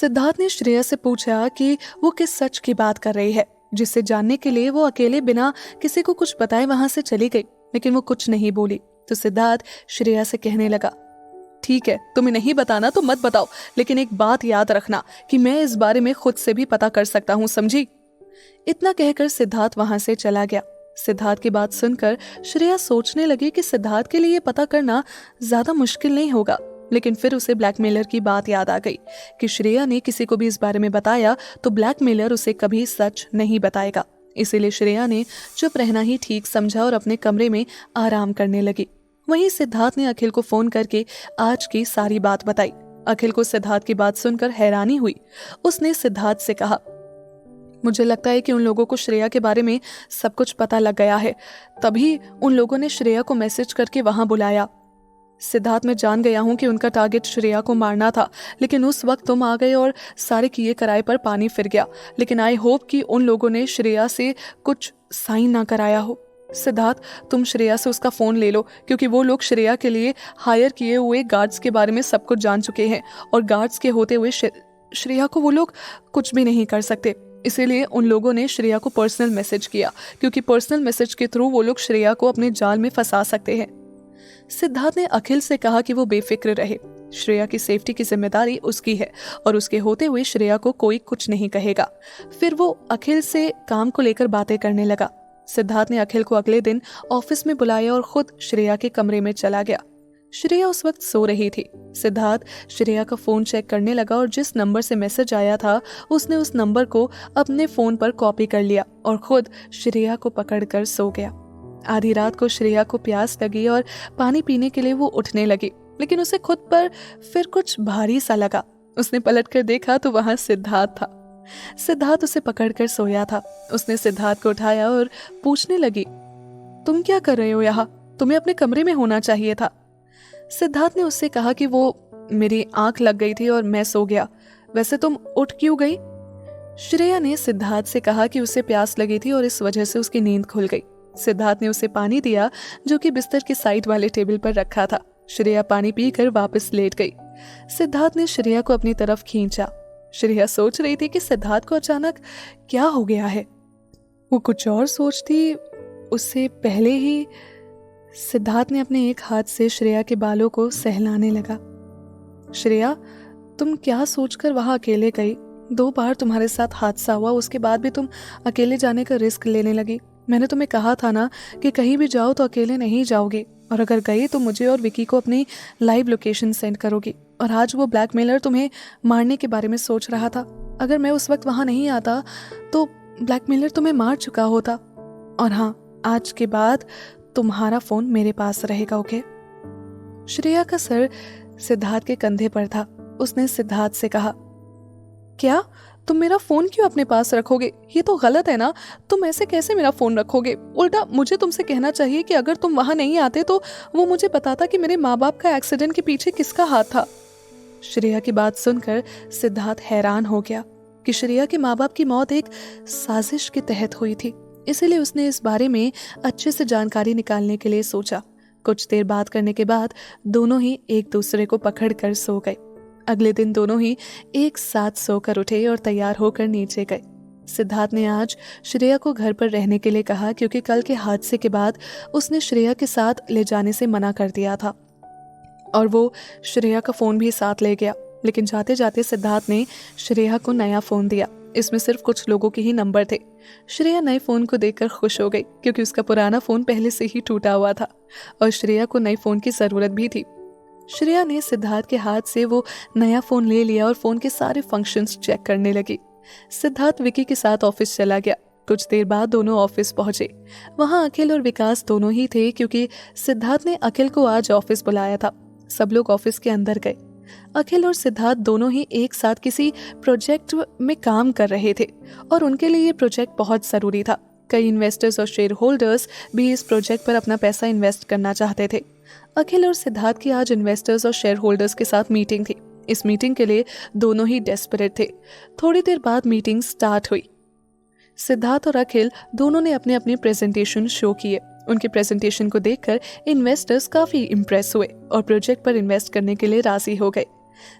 सिद्धार्थ ने श्रेया से पूछा कि वो किस सच की बात कर रही है, जिससे जानने के लिए वो अकेले बिना किसी को कुछ बताए वहां से चली गई, लेकिन वो कुछ नहीं बोली। तो सिद्धार्थ श्रेया से कहने लगा, ठीक है, तुम्हें नहीं बताना तो मत बताओ, लेकिन एक बात याद रखना कि मैं इस बारे में खुद से भी पता कर सकता हूँ, समझी? इतना कहकर सिद्धार्थ वहां से चला गया। सिद्धार्थ की बात सुनकर श्रेया सोचने लगी कि सिद्धार्थ के लिए ये पता करना ज्यादा मुश्किल नहीं होगा, लेकिन फिर उसे ब्लैकमेलर की बात याद आ गई कि श्रेया ने किसी को भी इस बारे में बताया तो ब्लैकमेलर उसे कभी सच नहीं बताएगा। इसीलिए श्रेया ने चुप रहना ही ठीक समझा और अपने कमरे में आराम करने लगी। वहीं सिद्धार्थ ने अखिल को फोन करके आज की सारी बात बताई। अखिल को सिद्धार्थ की बात सुनकर हैरानी हुई। उसने सिद्धार्थ से कहा, मुझे लगता है कि उन लोगों को श्रेया के बारे में सब कुछ पता लग गया है, तभी उन लोगों ने श्रेया को मैसेज करके वहां बुलाया। सिद्धार्थ, मैं जान गया हूं कि उनका टारगेट श्रेया को मारना था, लेकिन उस वक्त तुम आ गए और सारे किए कराए पर पानी फिर गया। लेकिन आई होप कि उन लोगों ने श्रेया से कुछ साइन ना कराया हो। सिद्धार्थ, तुम श्रेया से उसका फोन ले लो, क्योंकि वो लोग श्रेया के लिए हायर किए हुए गार्ड्स के बारे में सब कुछ जान चुके हैं और गार्ड्स के होते हुए श्रेया को वो लोग कुछ भी नहीं कर सकते। इसीलिए उन लोगों ने श्रेया को पर्सनल मैसेज किया, क्योंकि पर्सनल मैसेज के थ्रू वो लोग श्रेया को अपने जाल में फंसा सकते हैं। सिद्धार्थ ने अखिल से कहा कि वो बेफिक्र रहे, श्रेया की सेफ्टी की जिम्मेदारी उसकी है और उसके होते हुए श्रेया को कोई कुछ नहीं कहेगा। फिर वो अखिल से काम को लेकर बातें करने लगा। सिद्धार्थ ने अखिल को अगले दिन ऑफिस में बुलाया और खुद श्रेया के कमरे में चला गया। श्रेया उस वक्त सो रही थी। सिद्धार्थ श्रेया का फोन चेक करने लगा और जिस नंबर से मैसेज आया था उसने उस नंबर को अपने फोन पर कॉपी कर लिया और खुद श्रेया को पकड़कर सो गया। आधी रात को श्रेया को प्यास लगी और पानी पीने के लिए वो उठने लगी, लेकिन उसे खुद पर फिर कुछ भारी सा लगा। उसने पलटकर देखा तो वहां सिद्धार्थ था। सिद्धार्थ उसे पकड़कर सोया था। उसने सिद्धार्थ को उठाया और पूछने लगी, तुम क्या कर रहे हो यहाँ? तुम्हें अपने कमरे में होना चाहिए था। सिद्धार्थ ने उससे कहा कि वो मेरी आंख लग गई थी और मैं सो गया। वैसे तुम उठ क्यों गई? श्रेया ने सिद्धार्थ से कहा कि उसे प्यास लगी थी और इस वजह से उसकी नींद खुल गई। सिद्धार्थ ने उसे पानी दिया जो कि बिस्तर के साइड वाले टेबल पर रखा था। श्रेया पानी पीकर वापस लेट गई। सिद्धार्थ ने श्रेया को अपनी तरफ खींचा। श्रेया सोच रही थी कि सिद्धार्थ को अचानक क्या हो गया है। वो कुछ और सोचती उससे पहले ही सिद्धार्थ ने अपने एक हाथ से श्रेया के बालों को सहलाने लगा। श्रेया, तुम क्या सोचकर वहां अकेले गई? 2 बार तुम्हारे साथ हादसा हुआ, उसके बाद भी तुम अकेले जाने का रिस्क लेने लगी। मैंने तुम्हें कहा था ना कि कहीं भी जाओ तो अकेले नहीं जाओगे, और अगर गई तो मुझे और विकी को अपनी लाइव लोकेशन सेंड करोगी। और आज वो ब्लैकमेलर तुम्हें मारने के बारे में सोच रहा था। अगर मैं उस वक्त वहां नहीं आता तो ब्लैकमेलर तुम्हें मार चुका होता। और हाँ, आज के बाद तुम्हारा फोन मेरे पास रहेगा, ओके? श्रेया का सर सिद्धार्थ के कंधे पर था। उसने सिद्धार्थ से कहा, क्या तुम मेरा फोन क्यों अपने पास रखोगे? ये तो गलत है ना। तुम ऐसे कैसे मेरा फोन रखोगे? उल्टा मुझे तुमसे कहना चाहिए कि अगर तुम वहां नहीं आते तो वो मुझे बताता कि मेरे माँ बाप का एक्सीडेंट के पीछे किसका हाथ था। श्रेया की बात सुनकर सिद्धार्थ हैरान हो गया कि श्रेया के माँ बाप की मौत एक साजिश के तहत हुई थी। इसीलिए उसने इस बारे में अच्छे से जानकारी निकालने के लिए सोचा। कुछ देर बात करने के बाद दोनों ही एक दूसरे को पकड़कर सो गए। अगले दिन दोनों ही एक साथ सोकर उठे और तैयार होकर नीचे गए। सिद्धार्थ ने आज श्रेया को घर पर रहने के लिए कहा, क्योंकि कल के हादसे के बाद उसने श्रेया के साथ ले जाने से मना कर दिया था और वो श्रेया का फोन भी साथ ले गया। लेकिन जाते जाते सिद्धार्थ ने श्रेया को नया फोन दिया। इसमें सिर्फ कुछ लोगों के ही नंबर थे। श्रेया नए फोन को देखकर खुश हो गई, क्योंकि उसका पुराना फोन पहले से ही टूटा हुआ था और श्रेया को नए फोन की जरूरत भी थी। श्रेया ने सिद्धार्थ के हाथ से वो नया फोन ले लिया और फोन के सारे फंक्शंस चेक करने लगी। सिद्धार्थ विकी के साथ ऑफिस चला गया। कुछ देर बाद दोनों ऑफिस पहुंचे। वहां अखिल और विकास दोनों ही थे, क्योंकि सिद्धार्थ ने अखिल को आज ऑफिस बुलाया था। सब लोग ऑफिस के अंदर गए। अखिल और सिद्धार्थ दोनों ही एक साथ किसी प्रोजेक्ट में काम कर रहे थे और उनके लिए ये प्रोजेक्ट बहुत जरूरी था। कई इन्वेस्टर्स और शेयर होल्डर्स भी इस प्रोजेक्ट पर अपना पैसा इन्वेस्ट करना चाहते थे। अखिल और सिद्धार्थ की आज इन्वेस्टर्स और शेयर होल्डर्स के साथ मीटिंग थी। इस मीटिंग के लिए दोनों ही डेस्परेट थे। थोड़ी देर बाद मीटिंग स्टार्ट हुई। सिद्धार्थ और अखिल दोनों ने अपने अपने प्रेजेंटेशन शो किए। उनके प्रेजेंटेशन को देखकर इन्वेस्टर्स काफी इम्प्रेस हुए और प्रोजेक्ट पर इन्वेस्ट करने के लिए राजी हो गए।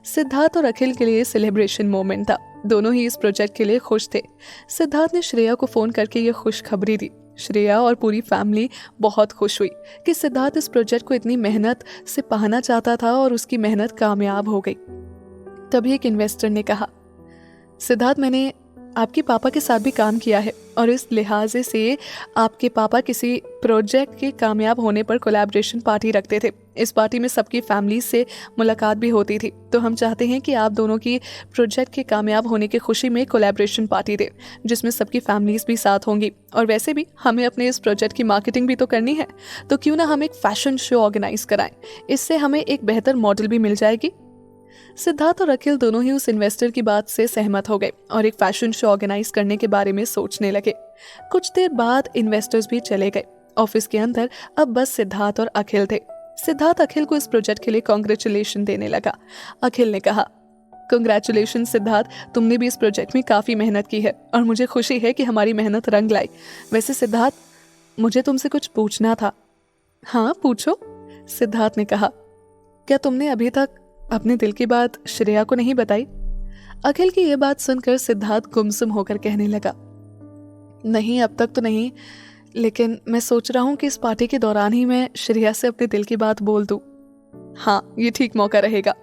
सिद्धार्थ और अखिल के लिए सेलिब्रेशन मोमेंट था। दोनों ही इस प्रोजेक्ट के लिए खुश थे। सिद्धार्थ ने श्रेया को फोन करके ये खुशखबरी दी। श्रेया और पूरी फैमिली बहुत खुश हुई कि सिद्धार्थ इस प्रोजेक्ट को इतनी मेहनत से पाना चाहता था और उसकी मेहनत कामयाब हो गई। तभी एक इन्वेस्टर ने कहा, सिद्धार्थ, मैंने आपके पापा के साथ भी काम किया है और इस लिहाजे से आपके पापा किसी प्रोजेक्ट के कामयाब होने पर कोलैबोरेशन पार्टी रखते थे। इस पार्टी में सबकी फैमिली से मुलाकात भी होती थी, तो हम चाहते हैं कि आप दोनों की प्रोजेक्ट के कामयाब होने की खुशी में कोलैबोरेशन पार्टी दे, जिसमें सबकी फैमिलीज भी साथ होंगी। और वैसे भी हमें अपने इस प्रोजेक्ट की मार्केटिंग भी तो करनी है, तो क्यों ना हम एक फैशन शो ऑर्गेनाइज कराएं, इससे हमें एक बेहतर मॉडल भी मिल जाएगी। सिद्धार्थ और अखिल दोनों ही उस इन्वेस्टर की बात से सहमत हो गए और एक फैशन शो ऑर्गेनाइज करने के बारे में सोचने लगे। कुछ देर बाद इन्वेस्टर्स भी चले गए। ऑफिस के अंदर अब बस सिद्धार्थ और अखिल थे। सिद्धार्थ अखिल को इस प्रोजेक्ट के लिए कॉन्ग्रेचुलेशन देने लगा। अखिल ने कहा, कंग्रेचुलेशन सिद्धार्थ, तुमने भी इस प्रोजेक्ट में काफी मेहनत की है और मुझे खुशी है कि हमारी मेहनत रंग लाई। वैसे सिद्धार्थ, मुझे तुमसे कुछ पूछना था। हाँ पूछो, सिद्धार्थ ने कहा। क्या तुमने अभी तक अपने दिल की बात श्रेया को नहीं बताई? अखिल की यह बात सुनकर सिद्धार्थ गुमसुम होकर कहने लगा, नहीं अब तक तो नहीं, लेकिन मैं सोच रहा हूं कि इस पार्टी के दौरान ही मैं श्रेया से अपने दिल की बात बोल दूं। हाँ, ये ठीक मौका रहेगा।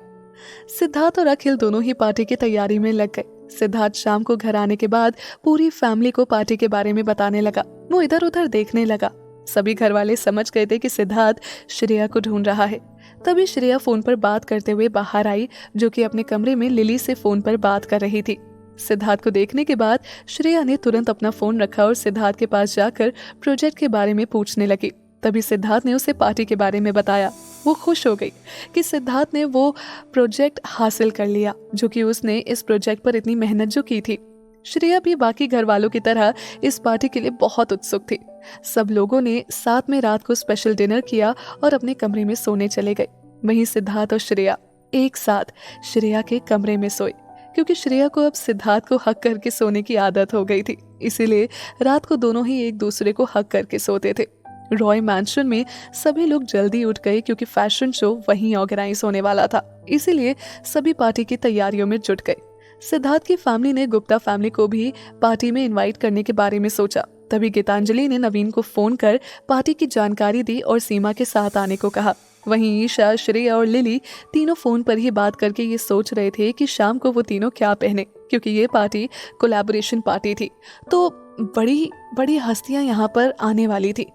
सिद्धार्थ और अखिल दोनों ही पार्टी की तैयारी में लग गए। सिद्धार्थ शाम को घर आने के बाद पूरी फैमिली को पार्टी के बारे में बताने लगा। वो इधर उधर देखने लगा। सभी घर वाले समझ गए थे कि सिद्धार्थ श्रेया को ढूंढ रहा है। तभी श्रेया फोन पर बात करते हुए बाहर आई, जो कि अपने कमरे में लिली से फोन पर बात कर रही थी। सिद्धार्थ को देखने के बाद श्रेया ने तुरंत अपना फोन रखा और सिद्धार्थ के पास जाकर प्रोजेक्ट के बारे में पूछने लगी। तभी सिद्धार्थ ने उसे पार्टी के बारे में बताया। वो खुश हो गई कि सिद्धार्थ ने वो प्रोजेक्ट हासिल कर लिया जो कि उसने इस प्रोजेक्ट पर इतनी मेहनत जो की थी। श्रेया भी बाकी घर वालों की तरह इस पार्टी के लिए बहुत उत्सुक थी। सब लोगों ने साथ में रात को स्पेशल डिनर किया और अपने कमरे में सोने चले गए। वहीं सिद्धार्थ और श्रेया एक साथ श्रेया के कमरे में सोए, क्योंकि श्रेया को अब सिद्धार्थ को हक करके सोने की आदत हो गई थी। इसीलिए रात को दोनों ही एक दूसरे को हक करके सोते थे। रॉय मैंशन में सभी लोग जल्दी उठ गए क्योंकि फैशन शो वहीं ऑर्गेनाइज होने वाला था। इसीलिए सभी पार्टी की तैयारियों में जुट गए। सिद्धार्थ की फैमिली ने गुप्ता फैमिली को भी पार्टी में इनवाइट करने के बारे में सोचा। तभी गीतांजलि ने नवीन को फोन कर पार्टी की जानकारी दी और सीमा के साथ आने को कहा। वहीं ईशा, श्रेया और लिली तीनों फोन पर ही बात करके ये सोच रहे थे कि शाम को वो तीनों क्या पहने, क्योंकि ये पार्टी कोलैबोरेशन पार्टी थी, तो बड़ी बड़ी हस्तियां यहाँ पर आने वाली थी।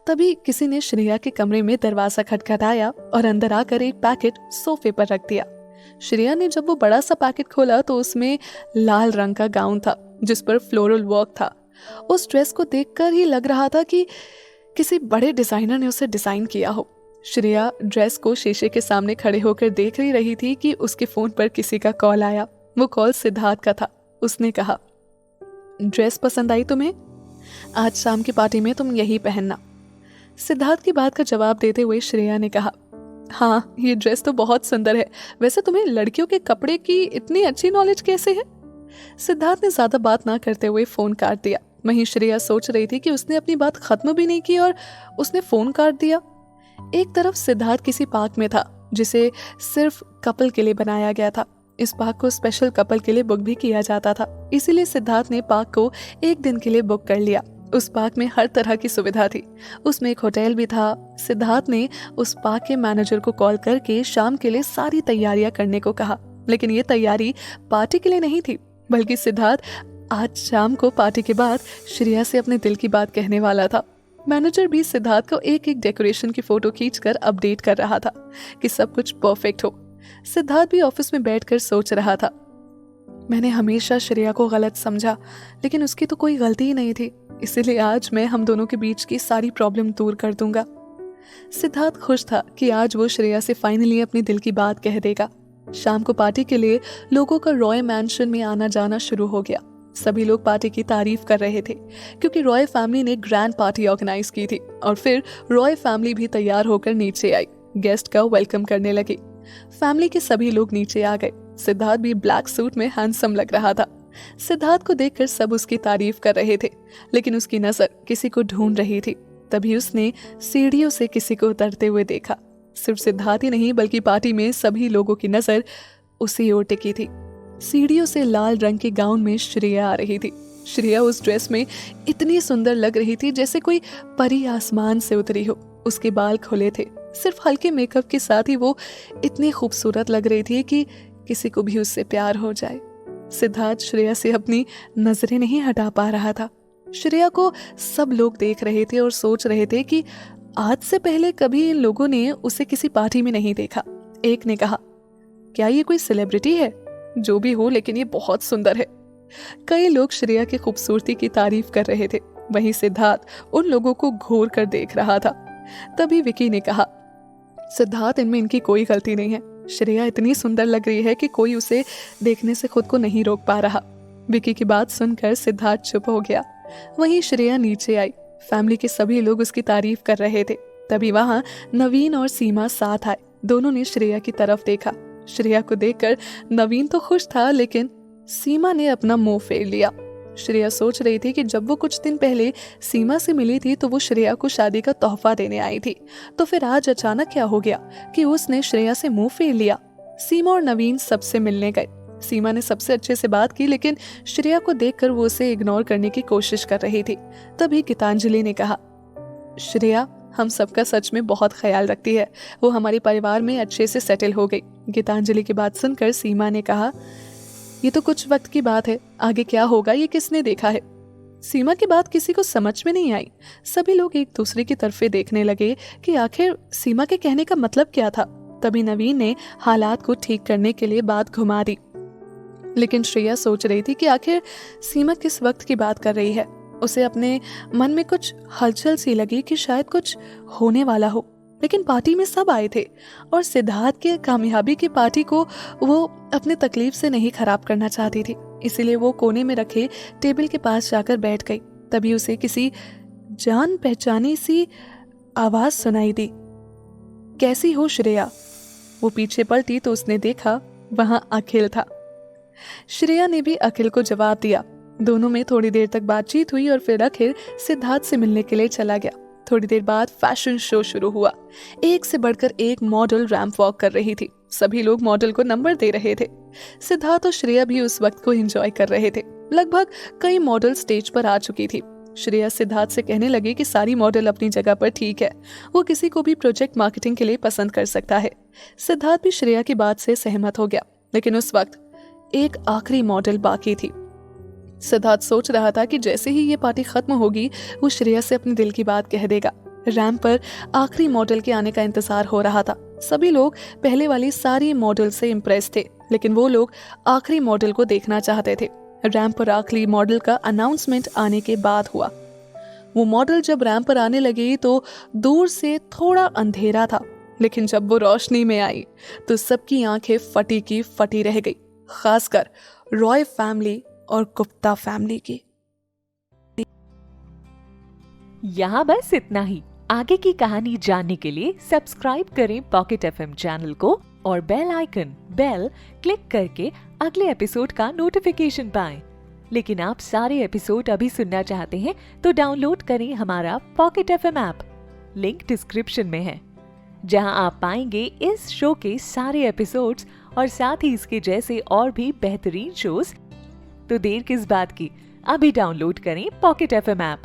तभी किसी ने श्रेया के कमरे में दरवाजा खटखटाया और अंदर आकर एक पैकेट सोफे पर रख दिया। श्रेया ने जब वो बड़ा सा पैकेट खोला तो उसमें लाल रंग का गाउन था जिस पर फ्लोरल वर्क था। उस ड्रेस को देखकर ही लग रहा था कि किसी बड़े डिजाइनर ने उसे डिजाइन किया हो। श्रेया ड्रेस को शीशे के सामने खड़े होकर देख ही रही थी कि उसके फोन पर किसी का कॉल आया। वो कॉल सिद्धार्थ का था। उसने कहा, ड्रेस पसंद आई तुम्हें? आज शाम की पार्टी में तुम यही पहनना। सिद्धार्थ की बात का जवाब देते हुए श्रेया ने कहा, हाँ ये ड्रेस तो बहुत सुंदर है। वैसे तुम्हें लड़कियों के कपड़े की इतनी अच्छी नॉलेज कैसे है? सिद्धार्थ ने ज्यादा बात ना करते हुए फोन काट दिया। वहीं श्रेया सोच रही थी कि उसने अपनी बात खत्म भी नहीं की और उसने फोन काट दिया। एक तरफ सिद्धार्थ किसी पार्क में था जिसे सिर्फ कपल के लिए बनाया गया था। इस पार्क को स्पेशल कपल के लिए बुक भी किया जाता था। इसीलिए सिद्धार्थ ने पार्क को एक दिन के लिए बुक कर लिया। उस पार्क में हर तरह की सुविधा थी। उसमें एक होटल भी था। सिद्धार्थ ने उस पार्क के मैनेजर को कॉल करके शाम के लिए सारी तैयारियां करने को कहा, लेकिन ये तैयारी पार्टी के लिए नहीं थी, बल्कि सिद्धार्थ आज शाम को पार्टी के बाद श्रेया से अपने दिल की बात कहने वाला था। मैनेजर भी सिद्धार्थ को एक एक डेकोरेशन की फोटो खींचकर अपडेट कर रहा था कि सब कुछ परफेक्ट हो। सिद्धार्थ भी ऑफिस में बैठकर सोच रहा था, मैंने हमेशा श्रेया को गलत समझा, लेकिन उसकी तो कोई गलती ही नहीं थी। इसीलिए आज मैं हम दोनों के बीच की सारी प्रॉब्लम दूर कर दूंगा। सिद्धार्थ खुश था कि आज वो श्रेया से फाइनली अपनी दिल की बात कह देगा। शाम को पार्टी के लिए लोगों का रॉय मैंशन में आना जाना शुरू हो गया। सभी लोग पार्टी की तारीफ कर रहे थे क्योंकि रॉय फैमिली ने ग्रैंड पार्टी ऑर्गेनाइज की थी और फिर रॉय फैमिली भी तैयार होकर नीचे आई। गेस्ट का वेलकम करने लगी। फैमिली के सभी लोग नीचे आ गए। सिद्धार्थ भी ब्लैक सूट में हैंडसम लग रहा था। सिद्धार्थ को देखकर सब उसकी तारीफ कर रहे थे, लेकिन उसकी नजर किसी को ढूंढ रही थी। तभी उसने सीढ़ियों से किसी को उतरते हुए देखा। सिर्फ सिद्धार्थ ही नहीं बल्कि पार्टी में सभी लोगों की नजर उसी ओर टिकी थी। सीढ़ियों से लाल रंग के गाउन में श्रेया आ रही थी। श्रेया उस ड्रेस में इतनी सुंदर लग रही थी जैसे कोई परी आसमान से उतरी हो। उसके बाल खुले थे, सिर्फ हल्के मेकअप के साथ ही वो इतनी खूबसूरत लग रही थी कि किसी को भी उससे प्यार हो जाए। सिद्धार्थ श्रेया से अपनी नजरें नहीं हटा पा रहा था। श्रेया को सब लोग देख रहे थे और सोच रहे थे कि आज से पहले कभी इन लोगों ने उसे किसी पार्टी में नहीं देखा। एक ने कहा, क्या ये कोई सेलिब्रिटी है? जो भी हो, लेकिन ये बहुत सुंदर है। कई लोग श्रेया की खूबसूरती की तारीफ कर रहे थे। वहीं सिद्धार्थ उन लोगों को घूर कर देख रहा था। तभी विकी ने कहा, सिद्धार्थ, इनमें इनकी कोई गलती नहीं है। श्रेया इतनी सुंदर लग रही है कि कोई उसे देखने से खुद को नहीं रोक पा रहा। विकी की बात सुनकर सिद्धार्थ चुप हो गया। वहीं श्रेया नीचे आई। फैमिली के सभी लोग उसकी तारीफ कर रहे थे। तभी वहां नवीन और सीमा साथ आए। दोनों ने श्रेया की तरफ देखा। श्रेया को देखकर नवीन तो खुश था, लेकिन सीमा ने अपना मुंह फेर लिया। श्रेया सोच रही थी कि जब वो कुछ दिन पहले सीमा से मिली थी तो वो श्रेया को शादी का तोहफा देने आई थी, तो फिर आज अचानक क्या हो गया कि उसने श्रेया से मुंह फेर लिया। सीमा और नवीन सबसे मिलने गए। सीमा ने सबसे अच्छे से बात की, लेकिन श्रेया को देखकर वो उसे इग्नोर करने की कोशिश कर रही थी। तभी गीतांजलि ने कहा, श्रेया हम सबका सच में बहुत ख्याल रखती है। वो हमारे परिवार में अच्छे से सेटल हो गई। गीतांजलि की बात सुनकर सीमा ने कहा, ये तो कुछ वक्त की बात है, आगे क्या होगा ये किसने देखा है। सीमा की बात किसी को समझ में नहीं आई। सभी लोग एक दूसरे की तरफ देखने लगे कि आखिर सीमा के कहने का मतलब क्या था। तभी नवीन ने हालात को ठीक करने के लिए बात घुमा दी, लेकिन श्रेया सोच रही थी कि आखिर सीमा किस वक्त की बात कर रही है। उसे अपने मन में कुछ हलचल सी लगी कि शायद कुछ होने वाला हो। लेकिन पार्टी में सब आए थे और सिद्धार्थ के कामयाबी की पार्टी को वो अपने तकलीफ से नहीं खराब करना चाहती थी। इसीलिए वो कोने में रखे टेबल के पास जाकर बैठ गई। तभी उसे किसी जान पहचानी सी आवाज सुनाई दी, कैसी हो श्रेया? वो पीछे पलटी तो उसने देखा वहां अखिल था। श्रेया ने भी अखिल को जवाब दिया। दोनों में थोड़ी देर तक बातचीत हुई और फिर अखिल सिद्धार्थ से मिलने के लिए चला गया। थोड़ी देर बाद फैशन शो शुरू हुआ। एक से बढ़कर एक मॉडल रैंप वॉक कर रही थी। सभी लोग मॉडल को नंबर दे रहे थे। सिद्धार्थ और श्रेया भी उस वक्त को एंजॉय कर रहे थे। लगभग कई मॉडल स्टेज पर आ चुकी थी। श्रेया सिद्धार्थ से कहने लगी कि सारी मॉडल अपनी जगह पर ठीक है, वो किसी को भी प्रोजेक्ट मार्केटिंग के लिए पसंद कर सकता है। सिद्धार्थ भी श्रेया की बात से सहमत हो गया, लेकिन उस वक्त एक आखिरी मॉडल बाकी थी। सिद्धार्थ सोच रहा था कि जैसे ही ये पार्टी खत्म होगी वो श्रेया से अपने दिल की बात कह देगा। रैंप पर आखिरी मॉडल के आने का इंतजार हो रहा था। सभी लोग पहले वाली सारी मॉडल से इम्प्रेस थे, लेकिन वो लोग आखिरी मॉडल को देखना चाहते थे। रैंप पर आखिरी मॉडल का अनाउंसमेंट आने के बाद हुआ। वो मॉडल जब रैंप पर आने लगी तो दूर से थोड़ा अंधेरा था, लेकिन जब वो रोशनी में आई तो सबकी आंखें फटी की फटी रह गई, खासकर रॉय फैमिली और गुप्ता फैमिली की। यहाँ बस इतना ही। आगे की कहानी जानने के लिए सब्सक्राइब करें पॉकेट एफएम चैनल को और बेल आइकन क्लिक करके अगले एपिसोड का नोटिफिकेशन पाएं। लेकिन आप सारे एपिसोड अभी सुनना चाहते हैं तो डाउनलोड करें हमारा pocket FM app. Link description में है, जहां आप पाएंगे इस शो के सारे एपिसोड्स और साथ ही इसके जैसे और भी बेहतरीन शोज। तो देर किस बात की, अभी डाउनलोड करें पॉकेट एफएम ऐप।